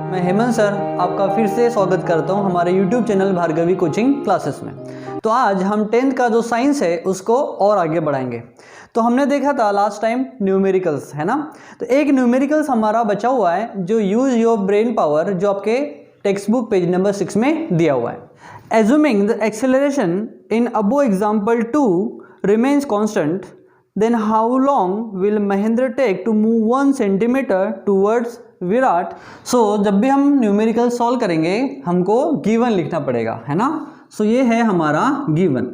मैं हेमंत सर आपका फिर से स्वागत करता हूं हमारे YouTube channel Bhargavi coaching classes में। तो आज हम 10th का जो साइंस है उसको और आगे बढ़ाएंगे। तो हमने देखा था लास्ट टाइम न्यूमेरिकल्स, है ना। तो एक न्यूमेरिकल्स हमारा बचा हुआ है जो यूज योर ब्रेन पावर, जो आपके टेक्स्ट बुक पेज नंबर 6 में दिया हुआ है। Assuming the acceleration in above example 2 remains constant, then how long will Mahendra take to move 1 centimeter towards Virat. So जब भी हम न्यूमेरिकल सॉल्व करेंगे हमको गिवन लिखना पड़ेगा, है ना। सो ये है हमारा गिवन।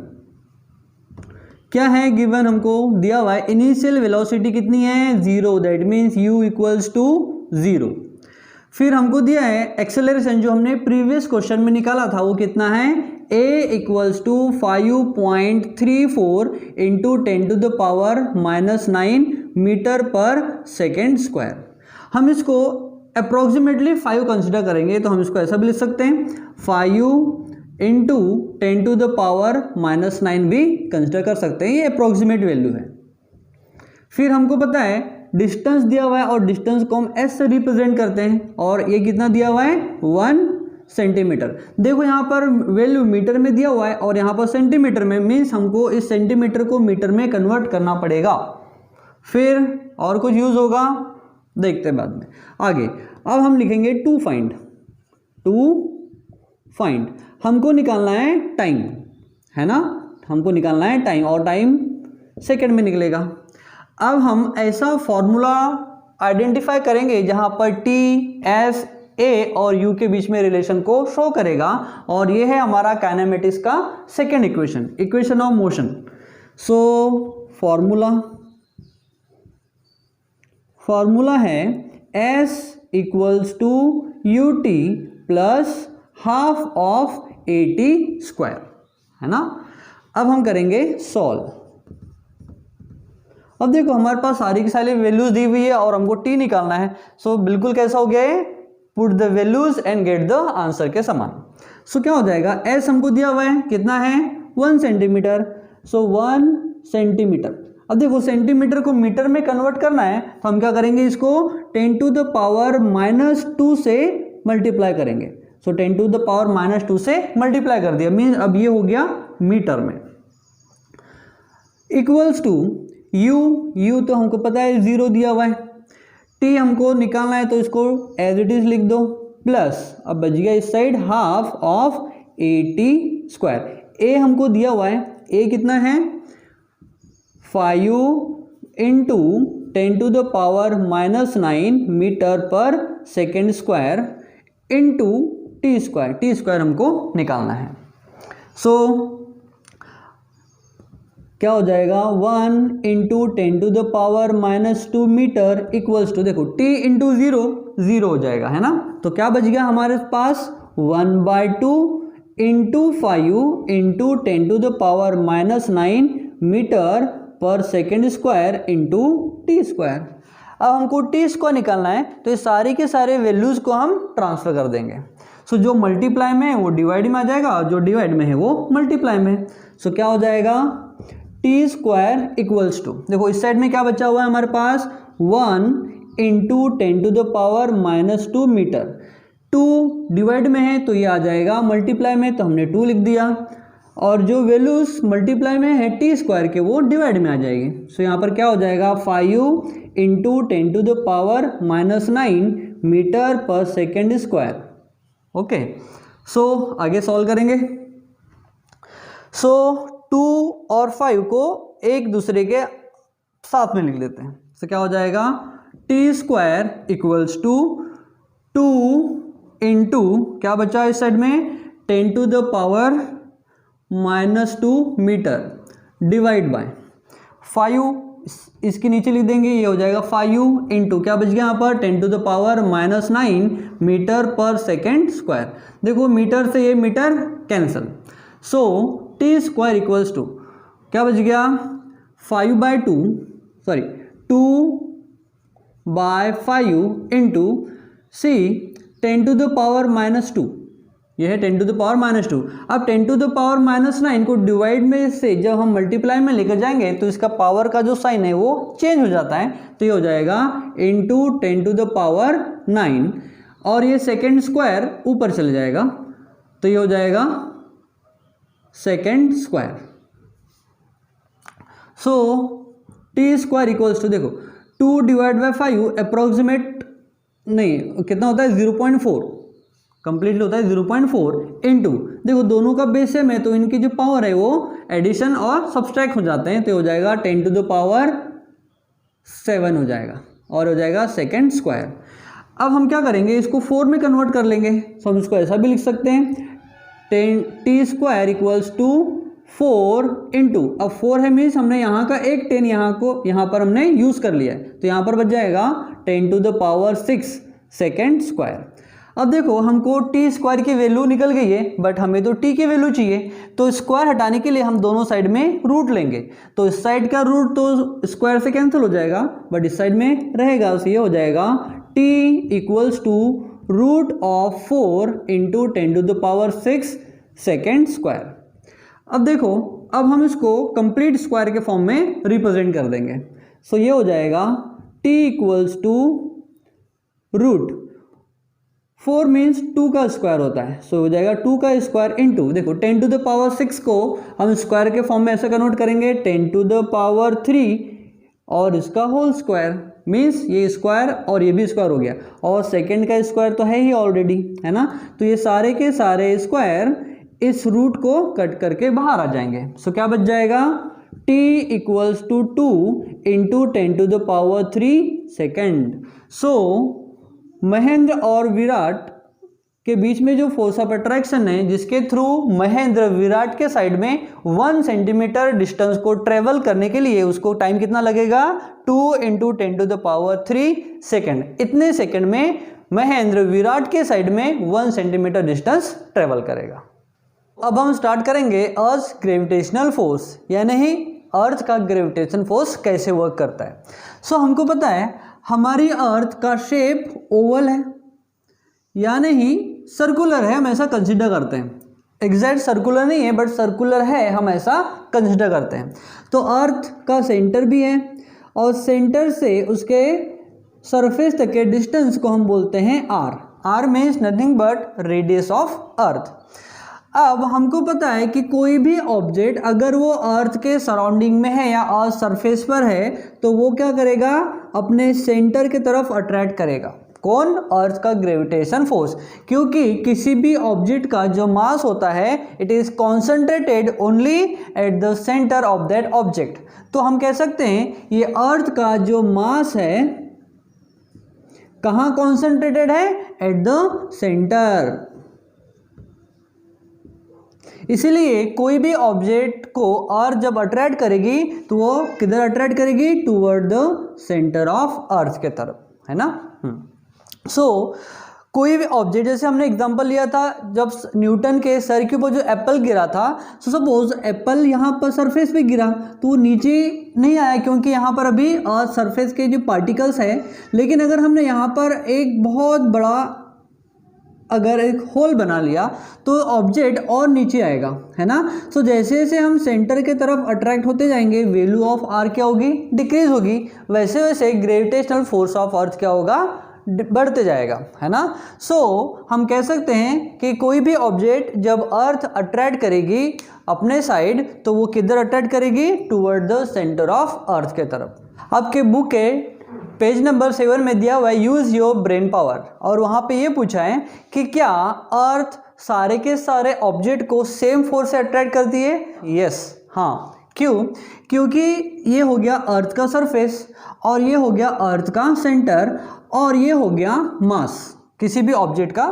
क्या है गिवन? हमको दिया हुआ है इनिशियल वेलोसिटी कितनी है 0, that means u equals to 0। फिर हमको दिया है एक्सेलरेशन, जो हमने प्रीवियस क्वेश्चन में निकाला था वो कितना है a equals to 5.34 into 10 to the power -9 metre पर सेकेंड स्क्वायर। हम इसको अप्रोक्सीमेटली 5 कंसिडर करेंगे तो हम इसको ऐसा भी लिख सकते हैं 5 इंटू 10 टू द पावर -9 भी कंसिडर कर सकते हैं, ये अप्रोक्सीमेट वैल्यू है। फिर हमको पता है डिस्टेंस दिया हुआ है और डिस्टेंस को हम s से रिप्रेजेंट करते हैं, और ये कितना दिया हुआ है 1 सेंटीमीटर। देखो यहाँ पर वैल्यू मीटर में दिया हुआ है और यहाँ पर सेंटीमीटर में, मीन्स हमको इस सेंटीमीटर को मीटर में कन्वर्ट करना पड़ेगा। फिर और कुछ यूज होगा, देखते हैं बाद में आगे। अब हम लिखेंगे टू फाइंड हमको निकालना है टाइम, है ना। हमको निकालना है टाइम और टाइम सेकंड में निकलेगा। अब हम ऐसा फॉर्मूला आइडेंटिफाई करेंगे जहां पर टी, एस, ए और यू के बीच में रिलेशन को शो करेगा, और ये है हमारा काइनेमेटिक्स का second equation of motion. So formula है s equals to u t plus half of A T square, है ना। अब हम करेंगे सॉल्व। अब देखो हमारे पास सारी की सारी वैल्यूज दी हुई है और हमको t निकालना है। सो बिल्कुल कैसा हो गया है, put the values and get the answer के समान। सो क्या हो जाएगा, s हमको दिया हुआ है कितना है 1 सेंटीमीटर। सो 1 सेंटीमीटर। अब देखो सेंटीमीटर को मीटर में कन्वर्ट करना है तो हम क्या करेंगे, इसको 10 टू द पावर -2 से मल्टीप्लाई करेंगे। सो 10 टू द पावर -2 से मल्टीप्लाई कर दिया, मीन अब ये हो गया मीटर में। इक्वल्स टू u तो हमको पता है 0 दिया हुआ है। t हमको निकालना है तो इसको एज इट इज लिख दो, प्लस अब बच गया इस side half of A T square. a हमको दिया हुआ है, a कितना है 5 into 10 to the power -9 metre पर second square into T square हमको निकालना है। सो क्या हो जाएगा 1 into 10 to the power -2 metre equals to, देखो t इंटू 0 हो जाएगा, है ना। तो क्या बच गया हमारे पास 1/2 into 5 into 10 to the power -9 metre पर second square into T square. अब हमको टी स्क्वायर निकालना है तो ये सारे के सारे वैल्यूज को हम ट्रांसफर कर देंगे। सो जो मल्टीप्लाई में है वो डिवाइड में आ जाएगा और जो डिवाइड में है वो मल्टीप्लाई में। सो क्या हो जाएगा टी स्क्वायर इक्वल्स टू, देखो इस साइड में क्या बचा हुआ है हमारे पास 1 into 10 to the power -2 metre. 2 divide में है तो ये आ जाएगा मल्टीप्लाई में, तो हमने 2 लिख दिया, और जो वैल्यूज मल्टीप्लाई में है टी स्क्वायर के वो डिवाइड में आ जाएगी। सो यहाँ पर क्या हो जाएगा 5 into 10 to the power -9 metre पर सेकेंड स्क्वायर। ओके, सो आगे सॉल्व करेंगे। सो 2 और 5 को एक दूसरे के साथ में लिख लेते हैं। सो क्या हो जाएगा t square equals to 2 into क्या बचा इस साइड में 10 to the power -2 metre divide by 5, इसके नीचे लिख देंगे, ये हो जाएगा 5 इंटू क्या बच गया यहाँ पर 10 टू द पावर -9 मीटर पर सेकेंड स्क्वायर। देखो मीटर से ये metre cancel. So t square equals to क्या बच गया 2/5 into c 10 to the power -2, ये है 10 टू द पावर -2। अब 10 टू द पावर -9 को डिवाइड में से जब हम मल्टीप्लाई में लेकर जाएंगे तो इसका पावर का जो साइन है वो चेंज हो जाता है, तो ये हो जाएगा इंटू 10 टू द पावर 9। और ये सेकेंड स्क्वायर ऊपर चले जाएगा, तो ये हो जाएगा second square. So t square equals to, देखो 2 डिवाइड बाई 5 अप्रोक्सीमेट नहीं कितना होता है 0.4, कंप्लीटली होता है 0.4 इंटू, देखो दोनों का बेस सेम है तो इनकी जो पावर है वो एडिशन और सब्सट्रैक्ट हो जाते हैं, तो हो जाएगा 10 टू द पावर 7 हो जाएगा और हो जाएगा सेकेंड स्क्वायर। अब हम क्या करेंगे, इसको 4 में कन्वर्ट कर लेंगे, तो हम इसको ऐसा भी लिख सकते हैं 10 t square equals to 4 into, अब 4 है मीन्स हमने यहाँ का एक 10 यहाँ पर हमने यूज कर लिया है, तो यहाँ पर बच जाएगा 10 to the power 6 second square. अब देखो हमको टी स्क्वायर की वैल्यू निकल गई है, बट हमें तो टी की वैल्यू चाहिए, तो स्क्वायर हटाने के लिए हम दोनों साइड में रूट लेंगे, तो इस साइड का रूट तो स्क्वायर से कैंसिल हो जाएगा बट इस साइड में रहेगा, तो ये हो जाएगा t equals to root of 4 into 10 to the power 6 second square. अब देखो, अब हम इसको कंप्लीट स्क्वायर के फॉर्म में रिप्रेजेंट कर देंगे, सो ये हो जाएगा t equals to root 4 means 2 का स्क्वायर होता है, सो हो जाएगा 2 का स्क्वायर इंटू, देखो 10 टू द पावर 6 को हम स्क्वायर के फॉर्म में ऐसे कन्वर्ट करेंगे 10 टू द पावर 3 और इसका होल स्क्वायर, मीन्स ये स्क्वायर और ये भी स्क्वायर हो गया, और सेकेंड का स्क्वायर तो है ही ऑलरेडी, है ना, तो ये सारे के सारे स्क्वायर इस रूट को कट करके बाहर आ जाएंगे, सो क्या बच जाएगा t equals to 2 into 10 to the power 3 second. So Mahendra और विराट के बीच में जो फोर्स ऑफ अट्रैक्शन है, जिसके थ्रू महेंद्र विराट के साइड में 1 सेंटीमीटर डिस्टेंस को ट्रेवल करने के लिए उसको टाइम कितना लगेगा 2 into 10 to the power 3 second, इतने सेकेंड में महेंद्र विराट के साइड में 1 सेंटीमीटर डिस्टेंस ट्रेवल करेगा। अब हम स्टार्ट करेंगे अर्थ ग्रेविटेशनल फोर्स, यानी ही अर्थ का ग्रेविटेशन फोर्स कैसे वर्क करता है। सो हमको पता है हमारी अर्थ का शेप ओवल है, यानी ही सर्कुलर है, हम ऐसा कंसिडर करते हैं, एग्जैक्ट सर्कुलर नहीं है बट सर्कुलर है, हम ऐसा कंसिडर करते हैं। तो अर्थ का सेंटर भी है और सेंटर से उसके सरफेस तक के डिस्टेंस को हम बोलते हैं r, r means nothing but radius of अर्थ। अब हमको पता है कि कोई भी ऑब्जेक्ट अगर वो अर्थ के सराउंडिंग में है या अर्थ सरफेस पर है तो वो क्या करेगा, अपने सेंटर की तरफ अट्रैक्ट करेगा, कौन, अर्थ का ग्रेविटेशन फोर्स, क्योंकि किसी भी ऑब्जेक्ट का जो मास होता है it is concentrated only eight the centre of that object. तो हम कह सकते हैं ये अर्थ का जो मास है कहाँ कॉन्सेंट्रेटेड है, एट द सेंटर। इसीलिए कोई भी ऑब्जेक्ट को अर्थ जब अट्रैक्ट करेगी तो वो किधर अट्रैक्ट करेगी, toward the centre of earth के तरफ, है ना। सो कोई भी ऑब्जेक्ट, जैसे हमने एग्जांपल लिया था जब न्यूटन के सर के ऊपर जो एप्पल गिरा था, सो सपोज एप्पल यहाँ पर सरफेस पे गिरा तो वो नीचे नहीं आया क्योंकि यहाँ पर अभी अर्थ सरफेस के जो पार्टिकल्स है, लेकिन अगर हमने यहाँ पर एक बहुत बड़ा अगर एक होल बना लिया तो ऑब्जेक्ट और नीचे आएगा, है ना। सो जैसे जैसे हम सेंटर के तरफ अट्रैक्ट होते जाएंगे वैल्यू ऑफ आर क्या होगी, डिक्रीज होगी, वैसे वैसे ग्रेविटेशनल फोर्स ऑफ अर्थ क्या होगा, बढ़ते जाएगा, है ना। सो हम कह सकते हैं कि कोई भी ऑब्जेक्ट जब अर्थ अट्रैक्ट करेगी अपने साइड तो वो किधर अट्रैक्ट करेगी, toward the centre of earth के तरफ। आपके बुक के पेज नंबर 7 में दिया हुआ है यूज योर ब्रेन पावर, और वहाँ पे ये पूछा है कि क्या अर्थ सारे के सारे ऑब्जेक्ट को सेम फोर्स से अट्रैक्ट करती है। यस, हाँ, क्यों, क्योंकि ये हो गया अर्थ का सरफेस और ये हो गया अर्थ का सेंटर और ये हो गया मास किसी भी ऑब्जेक्ट का,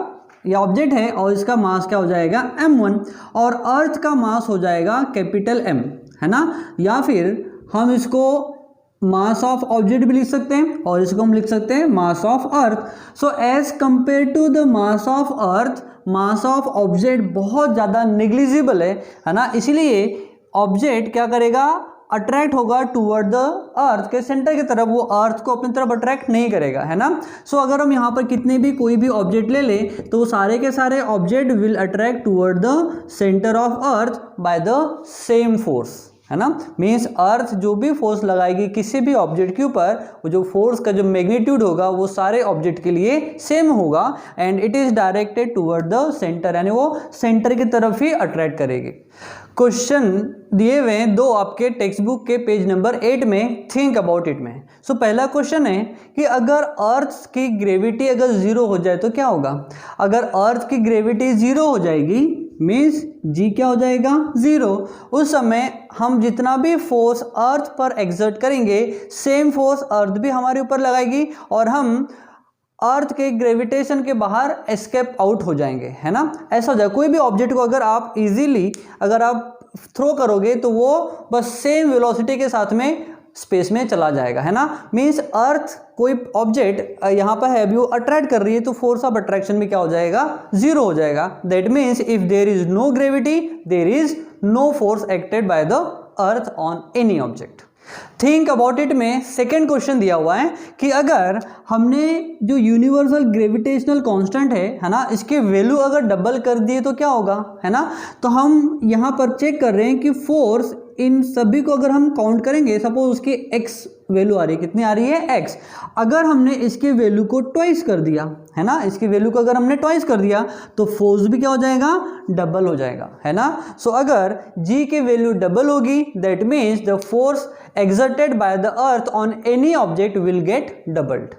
ये ऑब्जेक्ट है और इसका मास क्या हो जाएगा m1 और अर्थ का मास हो जाएगा कैपिटल M, है ना। या फिर हम इसको मास ऑफ ऑब्जेक्ट भी लिख सकते हैं और इसको हम लिख सकते हैं mass of earth. So as compare to the mass of earth, mass of object बहुत ज़्यादा नेग्लिजिबल है ना। इसीलिए ऑब्जेक्ट क्या करेगा, अट्रैक्ट होगा टूवर्ड द अर्थ के सेंटर की तरफ, वो अर्थ को अपनी तरफ अट्रैक्ट नहीं करेगा, है ना। सो अगर हम यहाँ पर कितने भी कोई भी ऑब्जेक्ट ले लें तो सारे के सारे object will attract toward the centre of earth by the same force, है ना। मीन्स अर्थ जो भी फोर्स लगाएगी किसी भी ऑब्जेक्ट के ऊपर, वो जो फोर्स का जो मैग्नीट्यूड होगा वो सारे ऑब्जेक्ट के लिए सेम होगा and it is directed toward the centre, यानी वो सेंटर की तरफ ही अट्रैक्ट करेगी। क्वेश्चन दिए हुए हैं दो आपके टेक्स्ट बुक के पेज नंबर 8 में, थिंक अबाउट इट में। सो पहला क्वेश्चन है कि अगर अर्थ की ग्रेविटी अगर जीरो हो जाए तो क्या होगा। अगर अर्थ की ग्रेविटी जीरो हो जाएगी मीन्स जी क्या हो जाएगा, जीरो। उस समय हम जितना भी फोर्स अर्थ पर एक्सर्ट करेंगे सेम फोर्स अर्थ भी हमारे ऊपर लगाएगी और हम अर्थ के ग्रेविटेशन के बाहर एस्केप आउट हो जाएंगे, है ना। ऐसा हो जाए कोई भी ऑब्जेक्ट को अगर आप इजीली अगर आप थ्रो करोगे तो वो बस सेम वेलोसिटी के साथ में स्पेस में चला जाएगा, है ना। मीन्स अर्थ कोई ऑब्जेक्ट यहाँ पर है, अभी वो अट्रैक्ट कर रही है तो फोर्स ऑफ अट्रैक्शन भी क्या हो जाएगा, जीरो हो जाएगा। That means if there is no gravity there is no force acted by the earth on any object. Think about it में सेकेंड क्वेश्चन दिया हुआ है कि अगर हमने जो यूनिवर्सल ग्रेविटेशनल कांस्टेंट है ना, इसके वैल्यू अगर डबल कर दिए तो क्या होगा, है ना। तो हम यहाँ पर चेक कर रहे हैं कि फोर्स इन सभी को अगर हम काउंट करेंगे, सपोज उसकी x वैल्यू आ रही है, कितनी आ रही है x, अगर हमने इसके वैल्यू को ट्वाइस कर दिया, है ना, इसकी वैल्यू को अगर हमने ट्वाइस कर दिया तो फोर्स भी क्या हो जाएगा, डबल हो जाएगा, है ना। सो अगर g की वैल्यू डबल होगी that means the force exerted by the earth on any object will get doubled.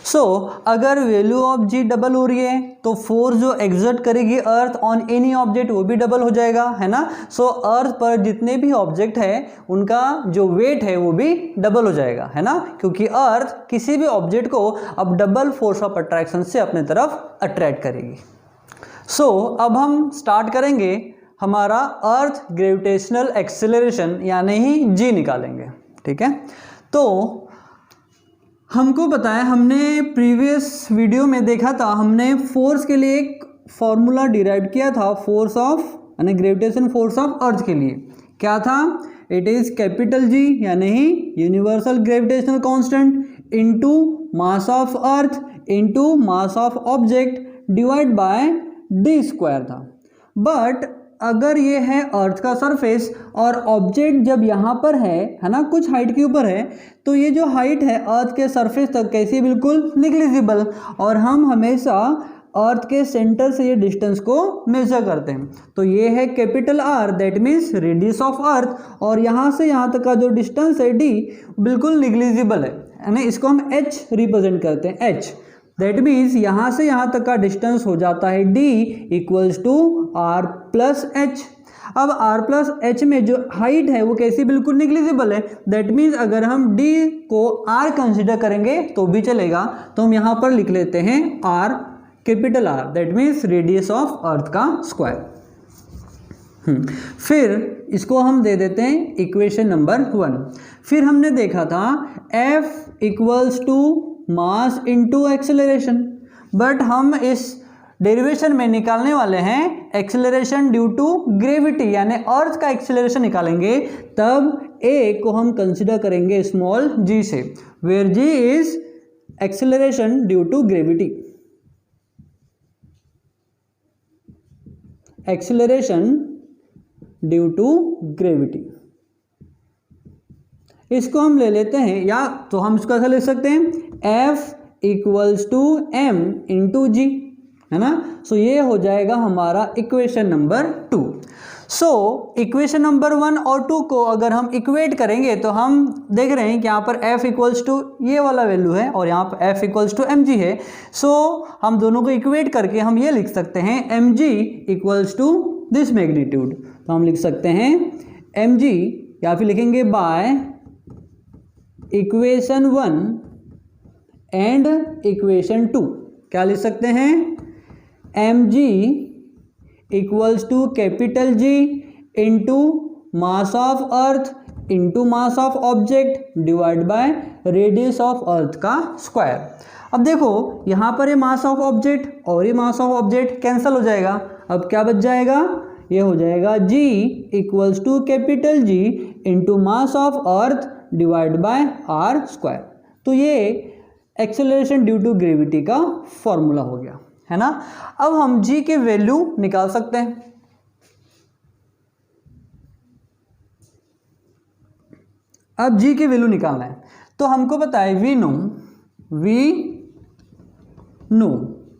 सो अगर वैल्यू ऑफ जी डबल हो रही है तो फोर्स जो एक्सर्ट करेगी अर्थ ऑन एनी ऑब्जेक्ट वो भी डबल हो जाएगा, है ना। सो अर्थ पर जितने भी ऑब्जेक्ट है उनका जो वेट है वो भी डबल हो जाएगा, है ना, क्योंकि अर्थ किसी भी ऑब्जेक्ट को अब डबल फोर्स ऑफ अट्रैक्शन से अपने तरफ अट्रैक्ट करेगी। सो अब हम स्टार्ट करेंगे हमारा अर्थ ग्रेविटेशनल एक्सेलरेशन यानी ही जी निकालेंगे, ठीक है। तो हमको पता है, हमने प्रीवियस वीडियो में देखा था, हमने फोर्स के लिए एक फॉर्मूला डिराइव किया था, फोर्स ऑफ यानी ग्रेविटेशन फोर्स ऑफ अर्थ के लिए क्या था, इट इज कैपिटल जी यानी ही universal gravitational constant into mass of earth into mass of object divide by D square था। बट अगर ये है अर्थ का सरफेस और ऑब्जेक्ट जब यहाँ पर है ना, कुछ हाइट के ऊपर है, तो ये जो हाइट है अर्थ के सरफेस तक कैसी, बिल्कुल निग्लिजिबल, और हम हमेशा अर्थ के सेंटर से ये डिस्टेंस को मेजर करते हैं। तो ये है capital R that means radius of अर्थ, और यहाँ से यहाँ तक का जो डिस्टेंस है डी बिल्कुल निग्लिजिबल है, यानी इसको हम एच रिप्रेजेंट करते हैं, एच। दैट मीन्स यहाँ से यहाँ तक का डिस्टेंस हो जाता है d equals to r plus h. अब r प्लस एच में जो हाइट है वो कैसी, बिल्कुल निग्लिजिबल है। दैट मीन्स अगर हम d को r कंसिडर करेंगे तो भी चलेगा, तो हम यहाँ पर लिख लेते हैं r capital R, that means radius of earth का स्क्वायर। फिर इसको हम दे देते हैं इक्वेशन नंबर 1। फिर हमने देखा था F equals to mass into acceleration, but हम इस डेरिवेशन में निकालने वाले हैं एक्सेलरेशन ड्यू टू ग्रेविटी, यानी अर्थ का एक्सेलरेशन निकालेंगे, तब ए को हम कंसिडर करेंगे स्मॉल जी से, where g is acceleration due to gravity. Acceleration due to gravity, इसको हम ले लेते हैं, या तो हम इसको ऐसा ले सकते हैं F equals to M into G, है ना। सो ये हो जाएगा हमारा equation number 2। So equation number 1 और 2 को अगर हम इक्वेट करेंगे तो हम देख रहे हैं कि यहाँ पर F इक्वल्स टू ये वाला वैल्यू है और यहाँ पर F इक्वल्स टू mg है। सो हम दोनों को इक्वेट करके हम ये लिख सकते हैं mg equals to this magnitude, तो हम लिख सकते हैं mg, या फिर लिखेंगे बाय इक्वेशन 1 एंड इक्वेशन 2, क्या लिख सकते हैं, mg equals to capital G into mass of earth into mass of object divide by radius of earth का स्क्वायर। अब देखो यहाँ पर ये मास ऑफ ऑब्जेक्ट और ये मास ऑफ ऑब्जेक्ट कैंसिल हो जाएगा, अब क्या बच जाएगा, ये हो जाएगा G equals to capital G into mass of earth divide by r square. तो ये एक्सेलरेशन ड्यू टू ग्रेविटी का फॉर्मूला हो गया, है ना। अब हम G के वैल्यू निकाल सकते हैं। अब जी की वैल्यू निकालना है, तो हमको पता है we know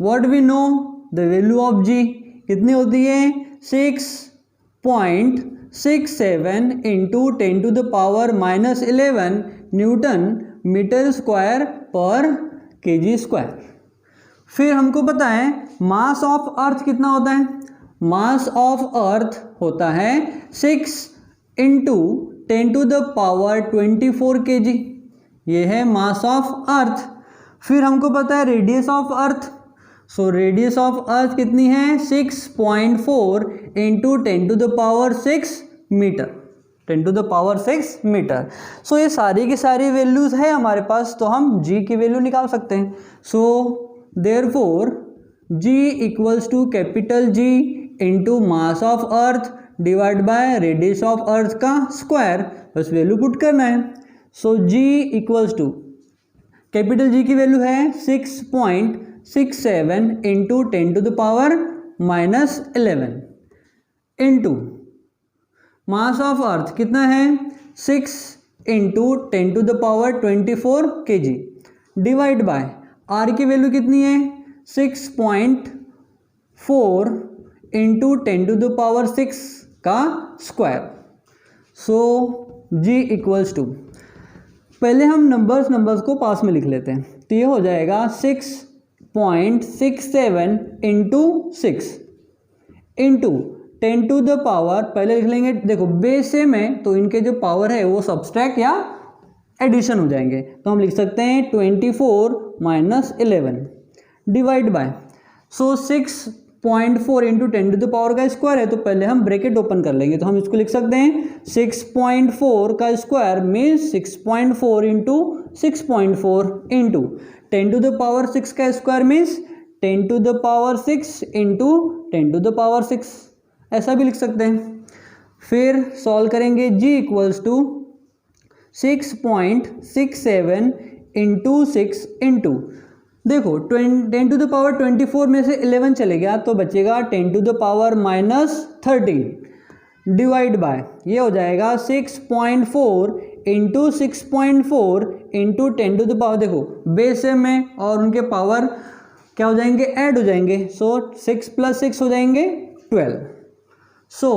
what we know the value of G कितनी होती है 6.67 into 10 to the power -11 newton metre square पर केजी स्क्वायर। फिर हमको पता है मास ऑफ अर्थ कितना होता है, मास ऑफ अर्थ होता है 6 into 10 to the power 24 kg, ये है मास ऑफ अर्थ। फिर हमको पता है radius of earth, so radius of earth कितनी है 6.4 into 10 to the power 6 metre, 10 to the power 6 metre. So ये सारी की सारी वैल्यूज़ है हमारे पास, तो हम जी की वैल्यू निकाल सकते हैं। So therefore g equals to capital G into mass of earth divide by radius of earth का स्क्वायर, बस वैल्यू पुट करना है। So g equals to capital G की वैल्यू है 6.67 इंटू 10 टू द पावर -11 इंटू मास ऑफ अर्थ कितना है 6 into 10 to the power 24 kg divide by r की वैल्यू कितनी है 6.4 इंटू 10 टू द पावर 6 का square. So g equals to, पहले हम नंबर्स को पास में लिख लेते हैं, तो ये हो जाएगा 6.67 into 6 into 10 to the power, पहले लिख लेंगे, देखो बेस सेम है तो इनके जो पावर है वो सब्सट्रैक्ट या एडिशन हो जाएंगे, तो हम लिख सकते हैं 24 - 11 divide by, so 6.4 into 10 to the power का स्क्वायर है, तो पहले हम ब्रैकेट ओपन कर लेंगे, तो हम इसको लिख सकते हैं 6.4 का square means 6.4 into 6.4 into 10 to the power 6 का square means 10 to the power 6 into 10 to the power 6, ऐसा भी लिख सकते हैं। फिर सॉल्व करेंगे, g equals to 6.67 into 6 into, देखो 10 टू द पावर 24 में से 11 चले गया तो बचेगा 10 to the power -13 divide by, ये हो जाएगा 6.4 into 6.4 into 10 to the power, देखो बेस में और उनके पावर क्या हो जाएंगे ऐड हो जाएंगे, सो 6 + 6 हो जाएंगे 12। सो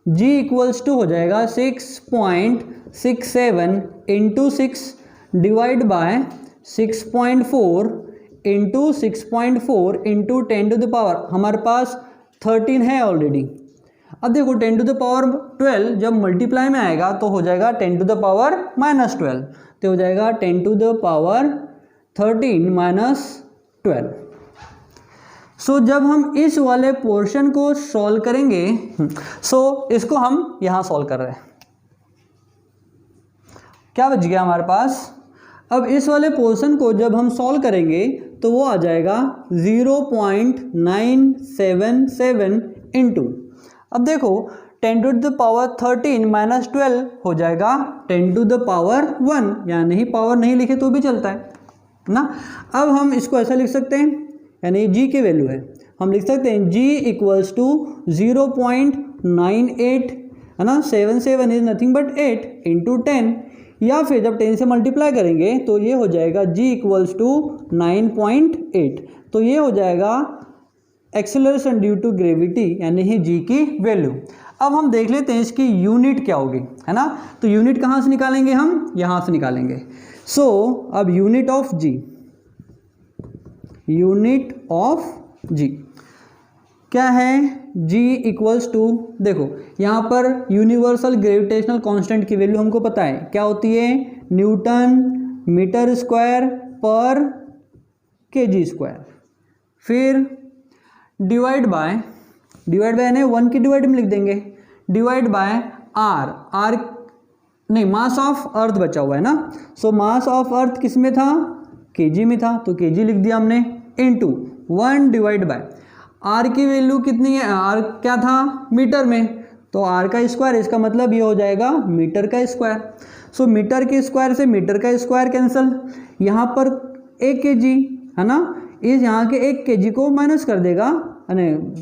g इक्वल्स टू हो जाएगा 6.67 into 6 divide by 6.4 into 6.4 into 10 to the power, हमारे पास 13 है ऑलरेडी। अब देखो 10 टू द पावर 12 जब मल्टीप्लाई में आएगा तो हो जाएगा 10 टू द पावर -12, तो हो जाएगा 10 टू द पावर 13 - 12। सो जब हम इस वाले पोर्शन को सॉल्व करेंगे, सो इसको हम यहाँ सॉल्व कर रहे हैं, क्या बच गया हमारे पास, अब इस वाले पोर्शन को जब हम सॉल्व करेंगे तो वो आ जाएगा 0.977 इंटू, अब देखो 10 टू द पावर 13 - 12 हो जाएगा 10 टू द पावर 1, यानी ही पावर नहीं लिखे तो भी चलता है ना। अब हम इसको ऐसा लिख सकते हैं, यानी जी की वैल्यू है, हम लिख सकते हैं जी इक्वल्स टू 0.98 है ना, 77 इज नथिंग बट 8 इंटू 10, या फिर जब 10 से मल्टीप्लाई करेंगे तो ये हो जाएगा g इक्वल्स टू 9.8, तो ये हो जाएगा एक्सेलरेशन ड्यू टू ग्रेविटी यानी ही g की वैल्यू। अब हम देख लेते हैं इसकी यूनिट क्या होगी, है ना, तो यूनिट कहाँ से निकालेंगे, हम यहाँ से निकालेंगे। सो अब यूनिट ऑफ g क्या है, g इक्वल्स टू, देखो यहाँ पर यूनिवर्सल ग्रेविटेशनल कांस्टेंट की वैल्यू हमको पता है क्या होती है, न्यूटन मीटर स्क्वायर पर केजी स्क्वायर। फिर डिवाइड बाय यानी 1 की डिवाइड में लिख देंगे, डिवाइड बाय आर नहीं, मास ऑफ अर्थ बचा हुआ है ना, सो मास ऑफ अर्थ किस में था, केजी में था, तो केजी लिख दिया हमने, इनटू 1 डिवाइड बाय आर की वैल्यू कितनी है, आर क्या था मीटर में, तो आर का स्क्वायर, इसका मतलब ये हो जाएगा मीटर का स्क्वायर। सो मीटर के स्क्वायर से मीटर का स्क्वायर कैंसिल, यहाँ पर 1 kg है ना, इस यहाँ के 1 kg को माइनस कर देगा यानी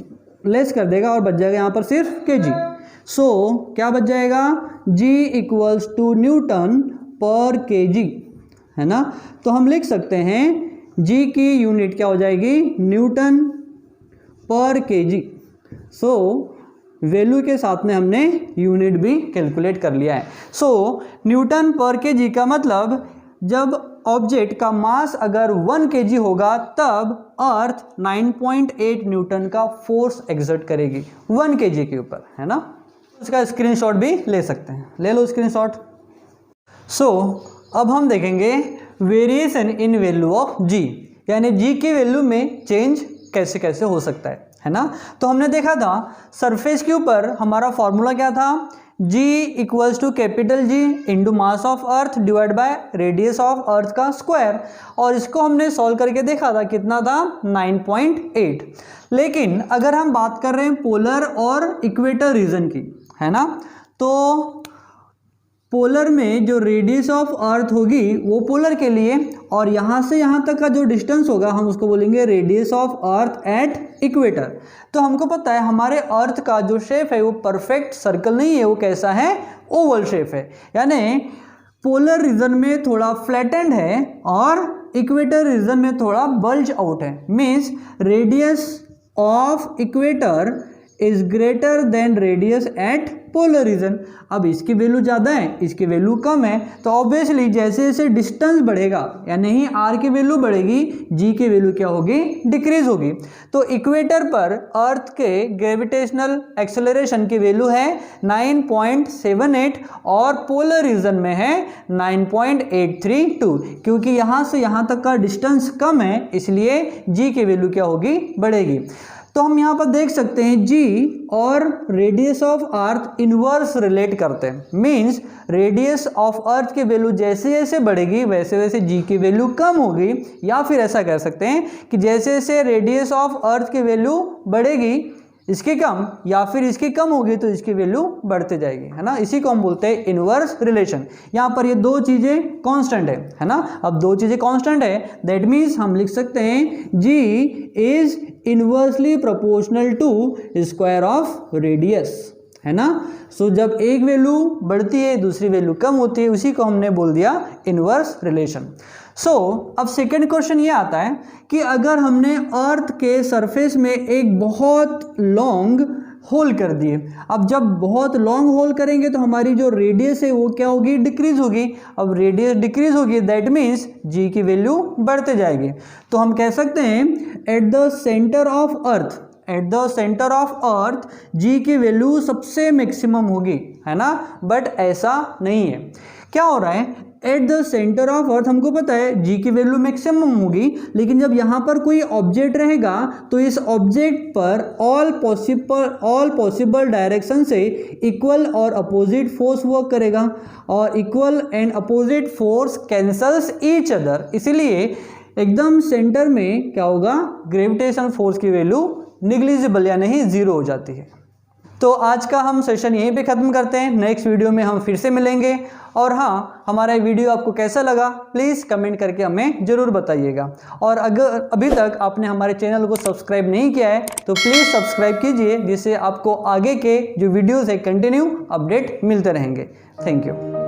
लेस कर देगा और बच जाएगा यहाँ पर सिर्फ kg। सो क्या बच जाएगा G इक्वल्स टू न्यूटन पर केजी, है ना। तो हम लिख सकते हैं G की यूनिट क्या हो जाएगी, न्यूटन पर केजी। सो वैल्यू के साथ में हमने यूनिट भी कैलकुलेट कर लिया है। सो न्यूटन पर केजी का मतलब जब ऑब्जेक्ट का मास अगर 1 kg होगा तब अर्थ 9.8 न्यूटन का फोर्स एक्सर्ट करेगी 1 kg के ऊपर, है ना। उसका स्क्रीनशॉट भी ले सकते हैं, ले लो स्क्रीनशॉट। सो अब हम देखेंगे वेरिएशन इन वैल्यू ऑफ जी, यानी जी की वैल्यू में चेंज कैसे कैसे हो सकता है ना। तो हमने देखा था सरफेस के ऊपर हमारा फॉर्मूला क्या था, G equals to capital G into mass of earth divide by radius of earth का स्क्वायर, और इसको हमने सॉल्व करके देखा था कितना था 9.8। लेकिन अगर हम बात कर रहे हैं पोलर और इक्वेटर रीजन की, है ना, तो पोलर में जो रेडियस ऑफ अर्थ होगी वो पोलर के लिए, और यहाँ से यहाँ तक का जो डिस्टेंस होगा हम उसको बोलेंगे radius of earth at equator. तो हमको पता है हमारे अर्थ का जो शेप है वो परफेक्ट सर्कल नहीं है, वो कैसा है, ओवल शेप है। यानी पोलर रीजन में थोड़ा फ्लैटेंड है और इक्वेटर रीजन में थोड़ा बल्ज आउट है। Means radius of equator is greater than radius at polar region. अब इसकी वैल्यू ज़्यादा है, इसकी वैल्यू कम है, तो ऑब्वियसली जैसे जैसे डिस्टेंस बढ़ेगा यानी ही आर की वैल्यू बढ़ेगी, जी की वैल्यू क्या होगी, डिक्रीज होगी। तो इक्वेटर पर अर्थ के ग्रेविटेशनल एक्सेलरेशन की वैल्यू है 9.78 और पोलर रीजन में है 9.832। क्योंकि यहाँ से यहाँ तक का डिस्टेंस कम है इसलिए जी की वैल्यू क्या होगी, बढ़ेगी। तो हम यहाँ पर देख सकते हैं जी और radius of earth inverse relate करते हैं। मींस रेडियस ऑफ अर्थ की वैल्यू जैसे जैसे बढ़ेगी वैसे वैसे जी की वैल्यू कम होगी, या फिर ऐसा कह सकते हैं कि जैसे जैसे रेडियस ऑफ अर्थ की वैल्यू बढ़ेगी इसकी कम, या फिर इसकी कम होगी तो इसकी वैल्यू बढ़ते जाएगी, है ना। इसी को हम बोलते हैं इनवर्स रिलेशन। यहाँ पर ये दो चीज़ें कांस्टेंट है ना। अब दो चीज़ें कांस्टेंट है, दैट मीन्स हम लिख सकते हैं G is inversely proportional to square of radius, है ना। सो जब एक वैल्यू बढ़ती है दूसरी वैल्यू कम होती है, उसी को हमने बोल दिया इनवर्स रिलेशन। सो अब सेकेंड क्वेश्चन ये आता है कि अगर हमने अर्थ के सरफेस में एक बहुत लॉन्ग होल कर दिए, अब जब बहुत लॉन्ग होल करेंगे तो हमारी जो रेडियस है वो क्या होगी, डिक्रीज होगी। अब रेडियस डिक्रीज होगी दैट मीन्स जी की वैल्यू बढ़ते जाएगी। तो हम कह सकते हैं at the centre of earth, at the centre of earth G की वैल्यू सबसे मैक्सिमम होगी, है ना। बट ऐसा नहीं है। क्या हो रहा है, एट द सेंटर ऑफ अर्थ हमको पता है जी की वैल्यू मैक्सिमम होगी, लेकिन जब यहाँ पर कोई ऑब्जेक्ट रहेगा तो इस ऑब्जेक्ट पर ऑल पॉसिबल डायरेक्शन से इक्वल और अपोजिट फोर्स वर्क करेगा, और equal and opposite force cancels each other. इसीलिए एकदम सेंटर में क्या होगा, ग्रेविटेशन फोर्स की वैल्यू निग्लिजिबल या नहीं जीरो हो जाती है। तो आज का हम सेशन यहीं पे ख़त्म करते हैं, नेक्स्ट वीडियो में हम फिर से मिलेंगे। और हाँ, हमारा वीडियो आपको कैसा लगा प्लीज़ कमेंट करके हमें ज़रूर बताइएगा। और अगर अभी तक आपने हमारे चैनल को सब्सक्राइब नहीं किया है तो प्लीज़ सब्सक्राइब कीजिए, जिससे आपको आगे के जो वीडियोज़ है कंटिन्यू अपडेट मिलते रहेंगे। Thank you.